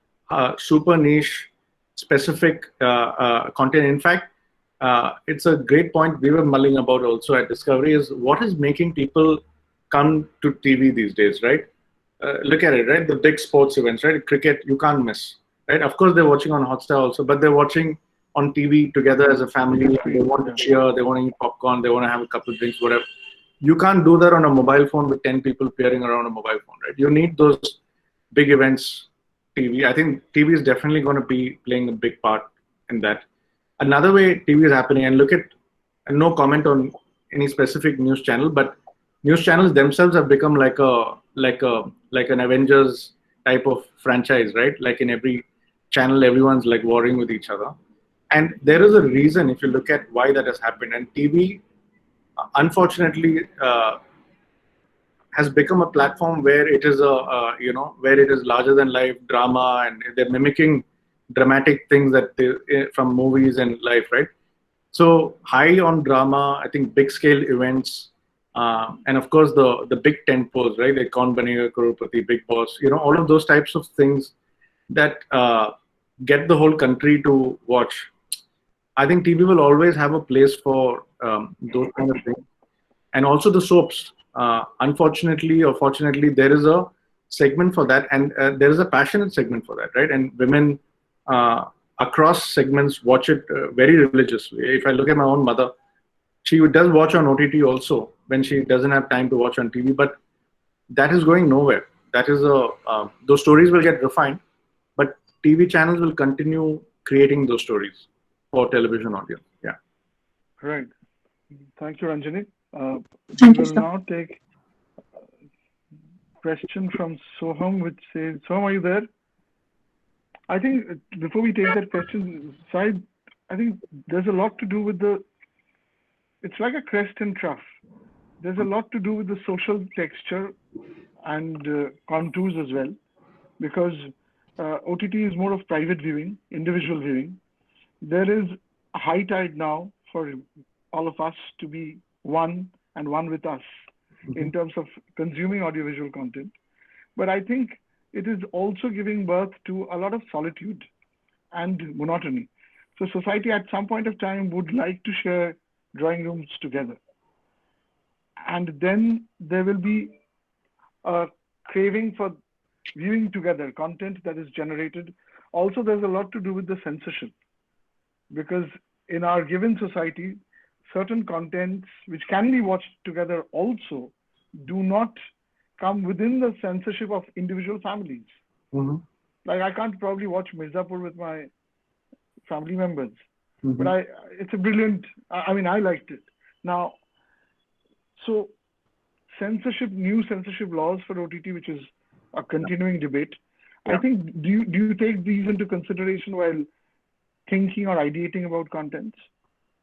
super niche, specific content. In fact, it's a great point we were mulling about also at Discovery is what is making people come to TV these days, right? Look at it, right? The big sports events, right? Cricket, you can't miss, right? Of course, they're watching on Hotstar also, but they're watching on TV together as a family. They want to cheer, they want to eat popcorn, they want to have a couple of drinks, whatever. You can't do that on a mobile phone with 10 people peering around a mobile phone, right? You need those big events, TV. I think TV is definitely going to be playing a big part in that. Another way TV is happening, and look at, and no comment on any specific news channel, but news channels themselves have become like an Avengers type of franchise, right? Like in every channel, everyone's like warring with each other. And there is a reason if you look at why that has happened. And TV, unfortunately, has become a platform where it is where it is larger than life drama, and they're mimicking dramatic things that from movies and life, right? So high on drama, I think big scale events, and of course the big tentpoles, right? Like Kaun Banega Crorepati, Big Boss, all of those types of things that get the whole country to watch. I think TV will always have a place for those kind of things, and also the soaps. Unfortunately or fortunately, there is a segment for that, and there is a passionate segment for that, right? And women across segments watch it very religiously. If I look at my own mother, she does watch on OTT also when she doesn't have time to watch on TV, but that is going nowhere. That is those stories will get refined, but TV channels will continue creating those stories for television audience. Yeah. Right. Thank you, Ranjini. Thank We you, will sir. now take a question from Soham, which says, Soham, are you there? I think before we take that question, Sai, I think there's a lot to do with it's like a crest and trough. There's a lot to do with the social texture and contours as well, because OTT is more of private viewing, individual viewing. There is a high tide now for all of us to be one and one with us in terms of consuming audiovisual content. But I think it is also giving birth to a lot of solitude and monotony. So society at some point of time would like to share drawing rooms together. And then there will be a craving for viewing together content that is generated. Also, there's a lot to do with the censorship, because in our given society, certain contents which can be watched together also do not come within the censorship of individual families. Mm-hmm. Like I can't probably watch Mirzapur with my family members, Mm-hmm. but it's a brilliant. I mean, I liked it. Now, so new censorship laws for OTT, which is a continuing debate. Yeah. I think do you take these into consideration while thinking or ideating about contents?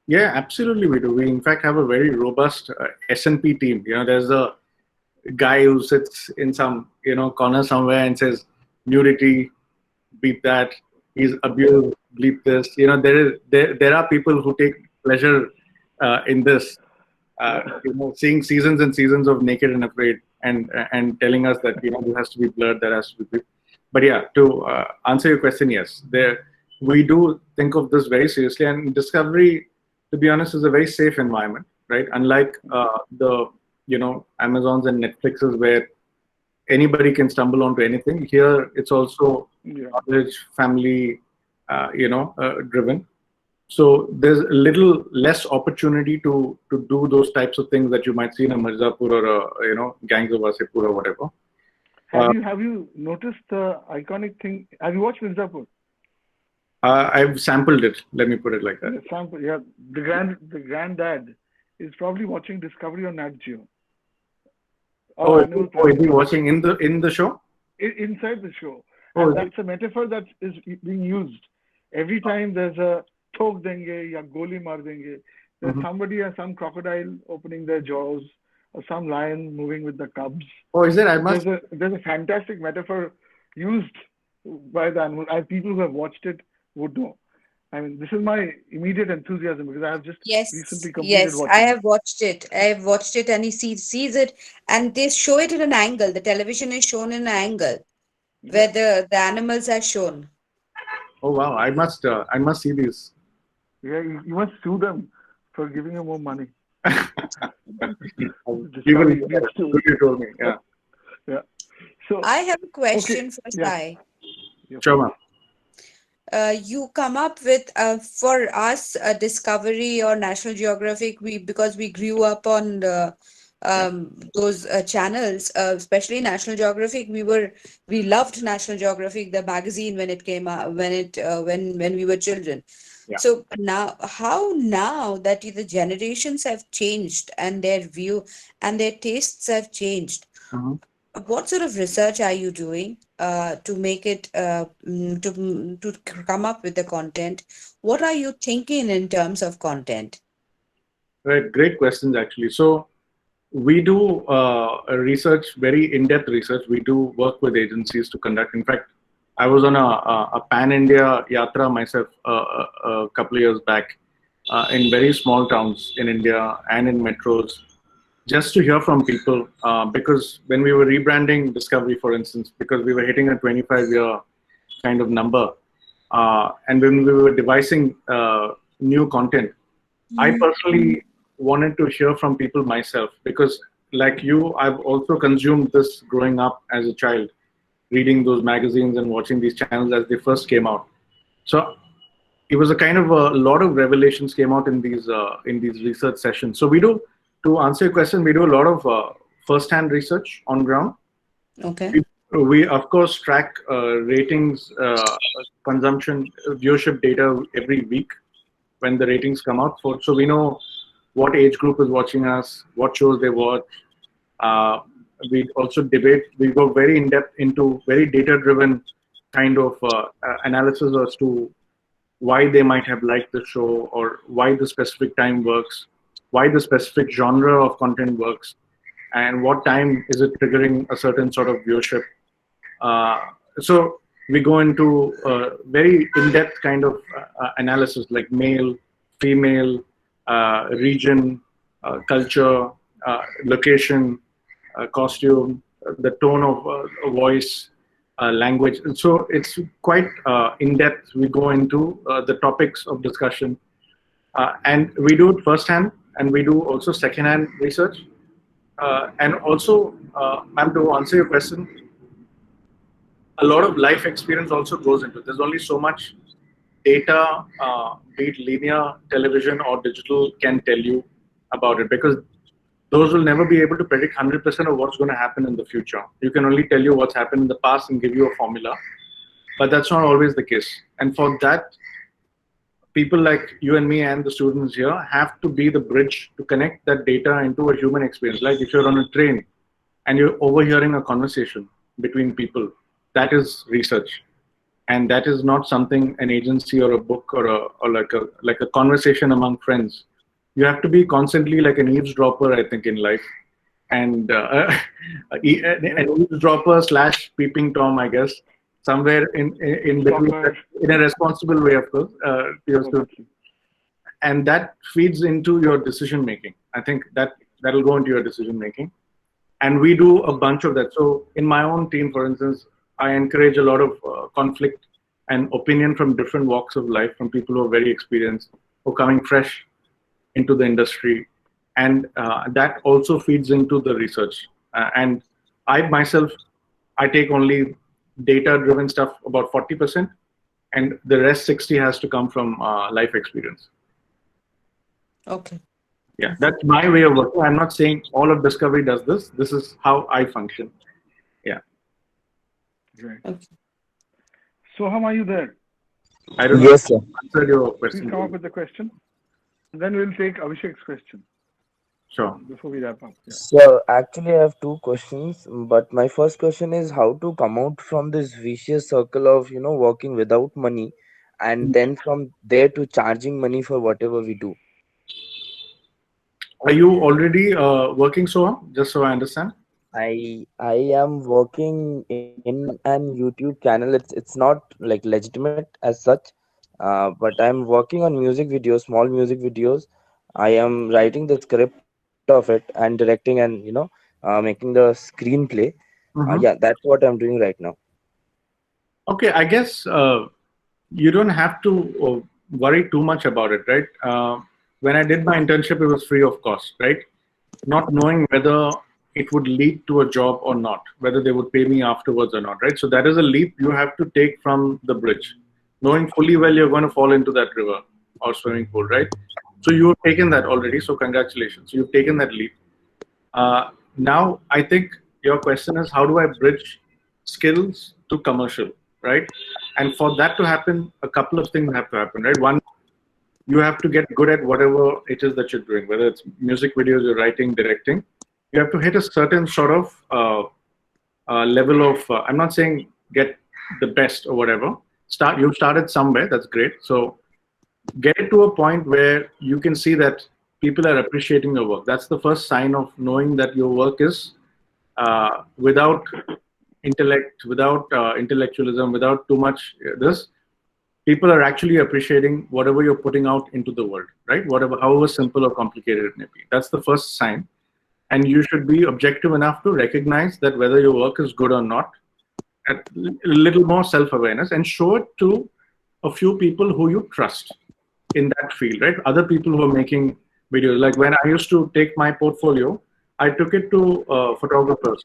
Yeah, absolutely we do. We in fact have a very robust S&P team. There's a guy who sits in some corner somewhere and says nudity, beep that. He's abused, bleep this. There are people who take pleasure in this. Seeing seasons and seasons of Naked and Afraid and telling us that this has to be blurred, that has to be. But yeah, to answer your question, yes, we do think of this very seriously, and Discovery, to be honest, is a very safe environment, right? Unlike the Amazons and Netflixes where anybody can stumble onto anything. Here, it's also knowledge, family, driven. So there's a little less opportunity to do those types of things that you might see in a Mirzapur or a Gangs of Wasseypur or whatever. Have you noticed the iconic thing? Have you watched Mirzapur? I've sampled it. Let me put it like that. Yeah. The granddad is probably watching Discovery on Nat Geo. Is he watching in the show? Inside the show. And that's a metaphor that is being used every time there's a thok denge ya goli mar denge. There's somebody or some crocodile opening their jaws, or some lion moving with the cubs. Oh, is it? There's a fantastic metaphor used by the animal. And people who have watched it would know. I mean, this is my immediate enthusiasm because I have just recently completed watching I have watched it. I have watched it, and he sees it, and they show it in an angle. The television is shown in an angle where the animals are shown. Oh wow! I must see these. Yeah, you must sue them for giving you more money. You told me. Yeah. Yeah. So I have a question for Sai. Sure, ma'am. You come up with for us Discovery or National Geographic, because we grew up on those channels, especially National Geographic. We loved National Geographic, the magazine, when it came out, when we were children. Yeah. So now that the generations have changed and their view and their tastes have changed, what sort of research are you doing to make it to come up with the content? What are you thinking in terms of content? Right, great questions actually. So we do research, very in-depth research. We do work with agencies to conduct. In fact, I was on a pan-India yatra myself a couple of years back in very small towns in India and in metros, just to hear from people, because when we were rebranding Discovery, for instance, because we were hitting a 25-year kind of number, and when we were devising new content, I personally wanted to hear from people myself, because like you, I've also consumed this growing up as a child, reading those magazines and watching these channels as they first came out. So it was a lot of revelations came out in these research sessions. So we do, to answer your question, we do a lot of first-hand research on ground. Okay. We of course track ratings, consumption, viewership data every week when the ratings come out. So we know what age group is watching us, what shows they watch. We also debate. We go very in depth into very data-driven kind of analysis as to why they might have liked the show, or why the specific time works, why the specific genre of content works, and what time is it triggering a certain sort of viewership. So we go into very in-depth kind of analysis, like male, female, region, culture, location, costume, the tone of voice, language. And so it's quite in-depth. We go into the topics of discussion, and we do it firsthand, and we do also second-hand research. And also, ma'am, to answer your question, a lot of life experience also goes into it. There's only so much data, be it linear television or digital, can tell you about it, because those will never be able to predict 100% of what's going to happen in the future. You can only tell you what's happened in the past and give you a formula, but that's not always the case. And for that, people like you and me and the students here have to be the bridge to connect that data into a human experience. Like if you're on a train and you're overhearing a conversation between people, that is research. And that is not something an agency or a book or like a conversation among friends. You have to be constantly like an eavesdropper, I think, in life. And an eavesdropper / peeping Tom, I guess, somewhere in between, in a responsible way, of course. And that feeds into your decision making. I think that'll go into your decision making. And we do a bunch of that. So in my own team, for instance, I encourage a lot of conflict and opinion from different walks of life, from people who are very experienced, who are coming fresh into the industry. And that also feeds into the research. And I myself, I take only data-driven stuff about 40%, and the rest 60 has to come from life experience. Okay. Yeah, that's my way of working. I'm not saying all of Discovery does this. This is how I function. Yeah. Great. Okay. Soham, are you there? I don't Yes, know. sir. Answer your Please question. come up with the question. And then we'll take Abhishek's question Sure. before we wrap up. Yeah. So actually, I have two questions, but my first question is how to come out from this vicious circle of, working without money, and then from there to charging money for whatever we do. Are you already working, Soham? Just so I understand. I am working in an YouTube channel. It's not like legitimate as such, but I'm working on music videos, small music videos. I am writing the script of it and directing and making the screenplay. Yeah, Mm-hmm. that's what I'm doing right now. Okay, I guess you don't have to worry too much about it, right? When I did my internship, it was free of cost, right? Not knowing whether it would lead to a job or not, whether they would pay me afterwards or not, right? So that is a leap you have to take from the bridge, knowing fully well you're going to fall into that river or swimming pool, right? So you've taken that already. So congratulations, you've taken that leap. Now, I think your question is, how do I bridge skills to commercial, right? And for that to happen, a couple of things have to happen, right? One, you have to get good at whatever it is that you're doing, whether it's music videos, you're writing, directing. You have to hit a certain sort of level of, I'm not saying get the best or whatever. You started somewhere, that's great. So get it to a point where you can see that people are appreciating your work. That's the first sign of knowing that your work is without intellect, without intellectualism, without too much this. People are actually appreciating whatever you're putting out into the world, right? However simple or complicated it may be. That's the first sign. And you should be objective enough to recognize that whether your work is good or not, a little more self-awareness, and show it to a few people who you trust in that field, right? Other people who are making videos. Like when I used to take my portfolio, I took it to photographers,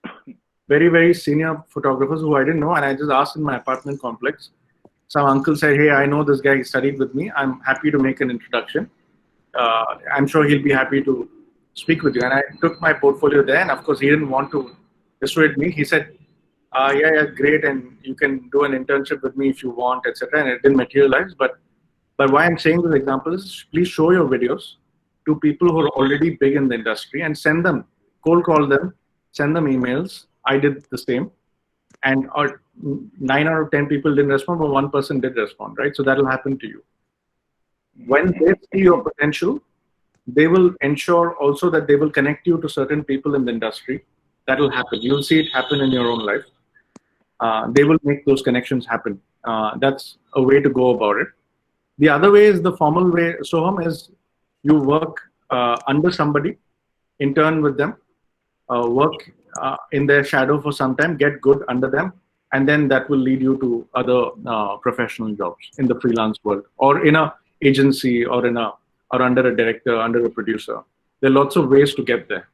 very, very senior photographers who I didn't know. And I just asked in my apartment complex. Some uncle said, hey, I know this guy, he studied with me. I'm happy to make an introduction. I'm sure he'll be happy to speak with you. And I took my portfolio there. And of course, he didn't want to dissuade me. He said, yeah, great. And you can do an internship with me if you want, etc. And it didn't materialize. But why I'm saying this example is, please show your videos to people who are already big in the industry and send them, cold call them, send them emails. I did the same. And 9 out of 10 people didn't respond, but one person did respond, right? So that'll happen to you. When they see your potential, they will ensure also that they will connect you to certain people in the industry. That'll happen. You'll see it happen in your own life. They will make those connections happen. That's a way to go about it. The other way is the formal way, Soham, is you work under somebody, intern with them, work in their shadow for some time, get good under them, and then that will lead you to other professional jobs in the freelance world, or in a agency, or under a director, under a producer. There are lots of ways to get there.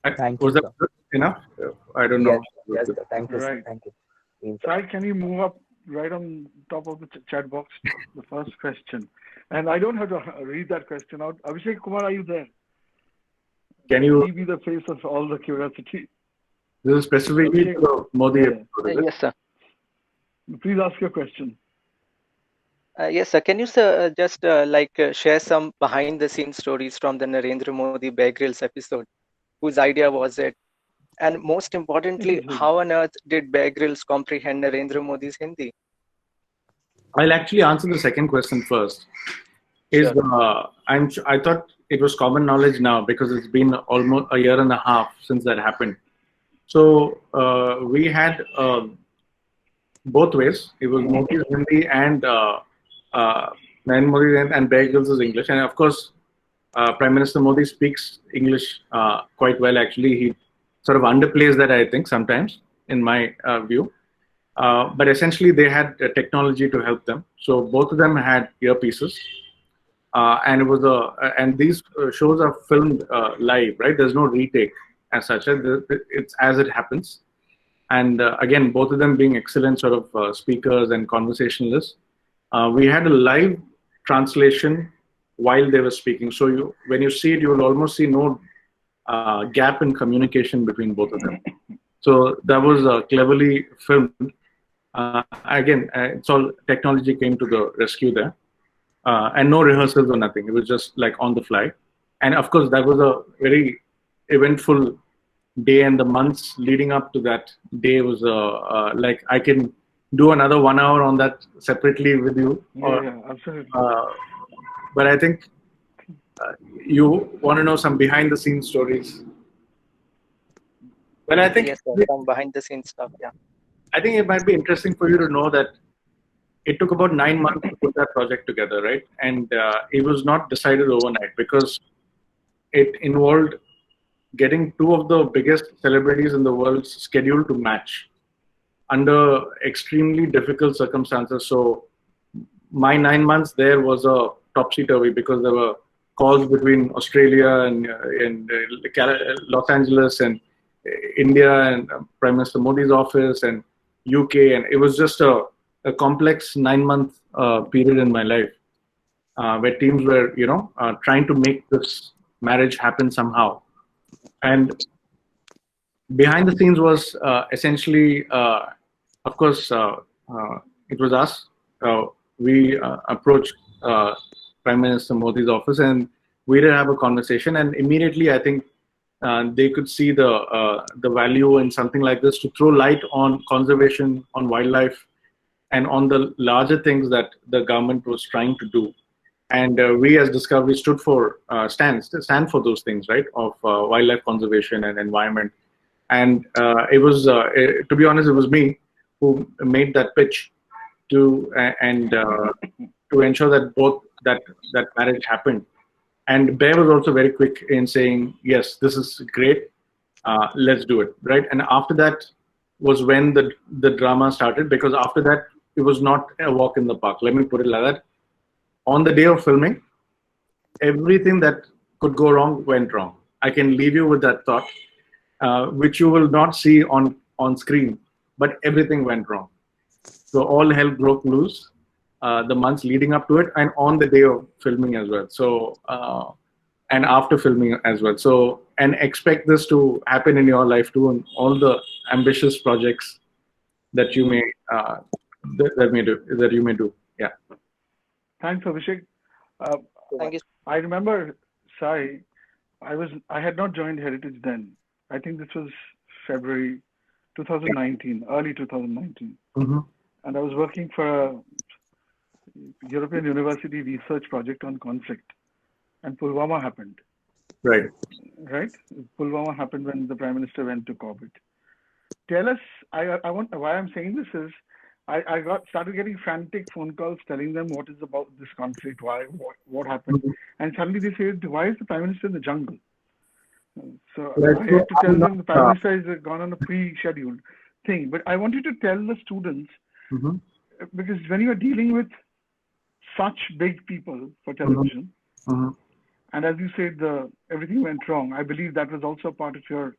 Was that good enough? I don't know. Yes, sir. Thank you, sir. Right. Thank you. Sai, can you move up right on top of the chat box the first question, and I don't have to read that question out. Abhishek Kumar, are you there? Can you? He be the face of all the curiosity. This is specifically Abhishek, to Modi. yeah. Yes, sir. Please ask your question. Yes, sir. Can you, sir, just share some behind-the-scenes stories from the Narendra Modi Bear Grylls episode? Whose idea was it? And most importantly, how on earth did Bear Grylls comprehend Narendra Modi's Hindi? I'll actually answer the second question first. I thought it was common knowledge now because it's been almost a year and a half since that happened. So we had both ways. It was Modi's Hindi and Narendra Modi and Bear Grylls' English. And of course, Prime Minister Modi speaks English quite well. Actually, he sort of underplays that, I think, sometimes, in my view. But essentially, they had technology to help them. So both of them had earpieces. And it was and these shows are filmed live, right? There's no retake as such. It's as it happens. And again, both of them being excellent sort of speakers and conversationalists. We had a live translation while they were speaking. So when you see it, you will almost see no gap in communication between both of them. So that was cleverly filmed. Again, it's all technology came to the rescue there. And no rehearsals or nothing. It was just like on the fly. And of course, that was a very eventful day, and the months leading up to that day was like I can do another 1 hour on that separately with you. Yeah, absolutely. But I think you want to know some behind the scenes stories. But I think yes, sir, some behind the scenes stuff. Yeah. I think it might be interesting for you to know that it took about 9 months to put that project together, right? And it was not decided overnight because it involved getting two of the biggest celebrities in the world scheduled to match under extremely difficult circumstances. So my 9 months there was a topsy-turvy because there were calls between Australia and Los Angeles and India and Prime Minister Modi's office and UK, and it was just a complex 9-month period in my life where teams were, trying to make this marriage happen somehow. And behind the scenes was essentially, of course, it was us. We approached Prime Minister Modi's office and we did have a conversation. And immediately, I think they could see the value in something like this to throw light on conservation, on wildlife, and on the larger things that the government was trying to do. And we as Discovery stood for, stand for those things, right, of wildlife conservation and environment. And it was, to be honest, it was me who made that pitch to ensure that both that marriage happened. And Bear was also very quick in saying, yes, this is great, let's do it, right? And after that was when the drama started, because after that, it was not a walk in the park. Let me put it like that. On the day of filming, everything that could go wrong went wrong. I can leave you with that thought, which you will not see on screen, but everything went wrong. So all hell broke loose the months leading up to it, and on the day of filming as well. So and after filming as well. So, and expect this to happen in your life too, and all the ambitious projects that you may that you may do. Yeah. Thanks, Abhishek. Thank you. I remember, Sai, I had not joined Heritage then. I think this was February 2019, early 2019. Mm-hmm. And I was working for a European University research project on conflict. And Pulwama happened. Right. Right? Pulwama happened when the Prime Minister went to Corbett. Tell us, why I'm saying this is, I started getting frantic phone calls telling them what is about this conflict, what happened, and suddenly they said, why is the Prime Minister in the jungle? So I had to tell them the Prime Minister has gone on a pre-scheduled thing. But I want you to tell the students, because when you are dealing with such big people for television, and as you said, everything went wrong. I believe that was also part of your.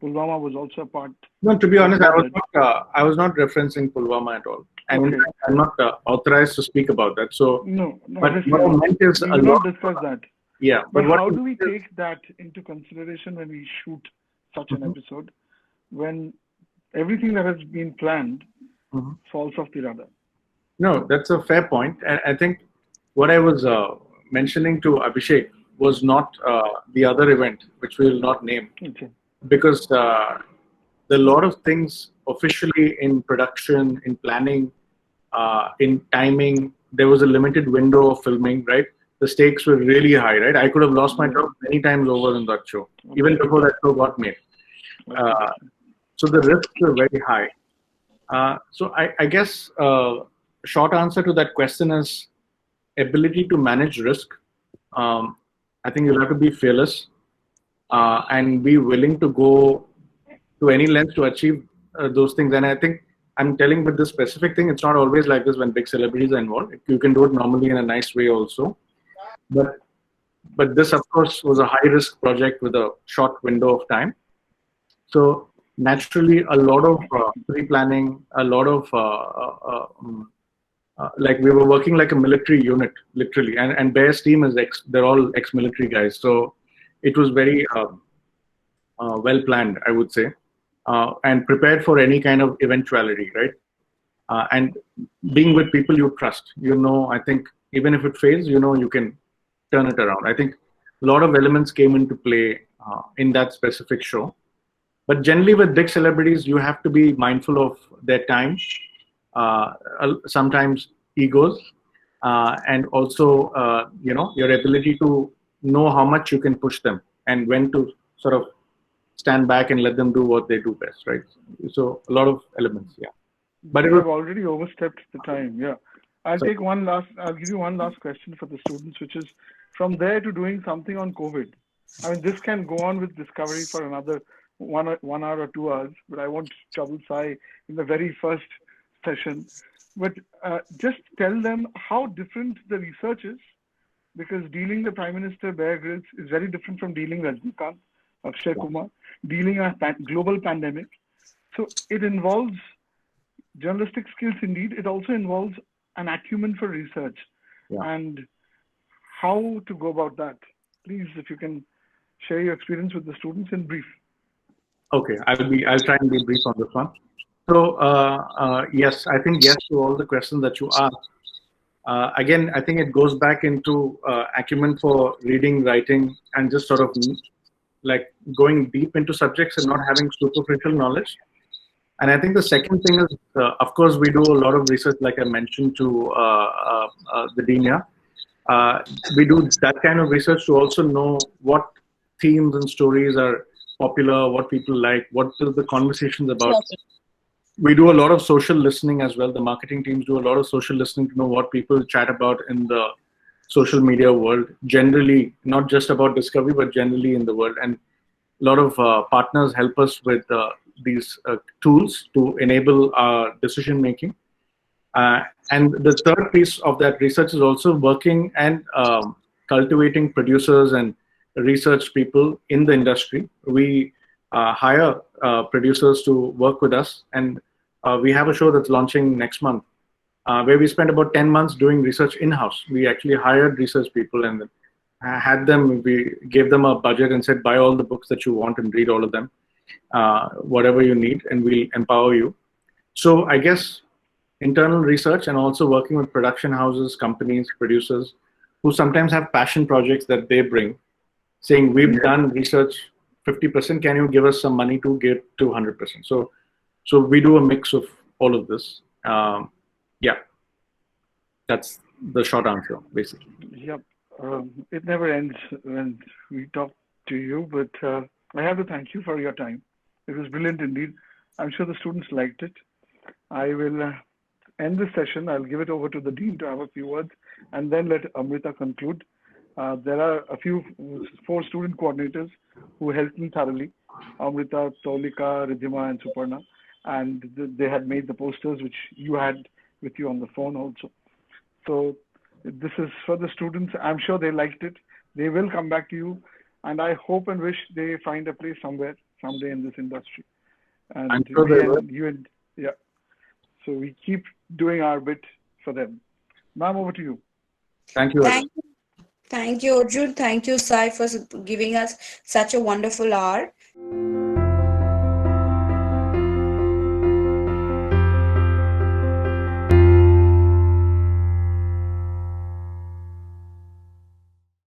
Pulwama was also a part. No, to be honest, I was not referencing Pulwama at all. and in fact, I'm not authorized to speak about that. So, no, but what I meant is we a will lot. not discuss that. Yeah, But what how do we take that into consideration when we shoot such an episode, when everything that has been planned falls off the radar? No, that's a fair point. And I think what I was mentioning to Abhishek was not the other event, which we will not name, because there are a lot of things officially in production, in planning, in timing. There was a limited window of filming, right? The stakes were really high, right? I could have lost my job many times over in that show, even before that show got made. So the risks were very high. So I guess short answer to that question is ability to manage risk. I think you'll have to be fearless and be willing to go to any length to achieve those things. And I think I'm telling with this specific thing, it's not always like this when big celebrities are involved. You can do it normally in a nice way also. But this, of course, was a high-risk project with a short window of time. So naturally, a lot of pre-planning, a lot of like we were working like a military unit, literally. And Bear's team is they're all ex-military guys. So it was very well planned, I would say, and prepared for any kind of eventuality, right? And being with people you trust, I think even if it fails, you can turn it around. I think a lot of elements came into play in that specific show. But generally with big celebrities, you have to be mindful of their time, sometimes egos, and also, your ability to know how much you can push them and when to sort of stand back and let them do what they do best, right? So a lot of elements, yeah. But you have already overstepped the time, yeah. I'll give you one last question for the students, which is from there to doing something on COVID. I mean, this can go on with Discovery for another 1 hour or 2 hours, but I won't trouble Sai in the very first session. But just tell them how different the research is, because dealing the Prime Minister Bear Grylls is very different from dealing Rajnikant, Akshay Kumar, dealing a global pandemic. So it involves journalistic skills indeed. It also involves an acumen for research and how to go about that. Please, if you can share your experience with the students in brief. Okay, I'll try and be brief on this one. So yes, I think yes to all the questions that you asked. Again, I think it goes back into acumen for reading, writing, and just sort of like going deep into subjects and not having superficial knowledge. And I think the second thing is, of course, we do a lot of research, like I mentioned to the dean here. We do that kind of research to also know what themes and stories are popular, what people like, what are the conversations about. We do a lot of social listening as well. The marketing teams do a lot of social listening to know what people chat about in the social media world, generally, not just about Discovery, but generally in the world. And a lot of partners help us with these tools to enable our decision making. And the third piece of that research is also working and cultivating producers and research people in the industry. We hire producers to work with us, and we have a show that's launching next month where we spent about 10 months doing research in-house. We actually hired research people and we gave them a budget and said, buy all the books that you want and read all of them, whatever you need, and we'll empower you. So I guess internal research and also working with production houses, companies, producers who sometimes have passion projects that they bring, saying, we've done research 50%, can you give us some money to get to 100%? So we do a mix of all of this. Yeah, that's the short answer, basically. Yep. It never ends when we talk to you, but I have to thank you for your time. It was brilliant indeed. I'm sure the students liked it. I will end this session. I'll give it over to the dean to have a few words and then let Amrita conclude. There are four student coordinators who helped me thoroughly, Amrita, Tolika, Ridhima, and Suparna. And they had made the posters, which you had with you on the phone also. So this is for the students. I'm sure they liked it. They will come back to you. And I hope and wish they find a place somewhere, someday in this industry. And I'm sure they will. Yeah. So we keep doing our bit for them. Ma'am, over to you. Thank you, Arjun. Thank you, Arjun. Thank you, Sai, for giving us such a wonderful hour.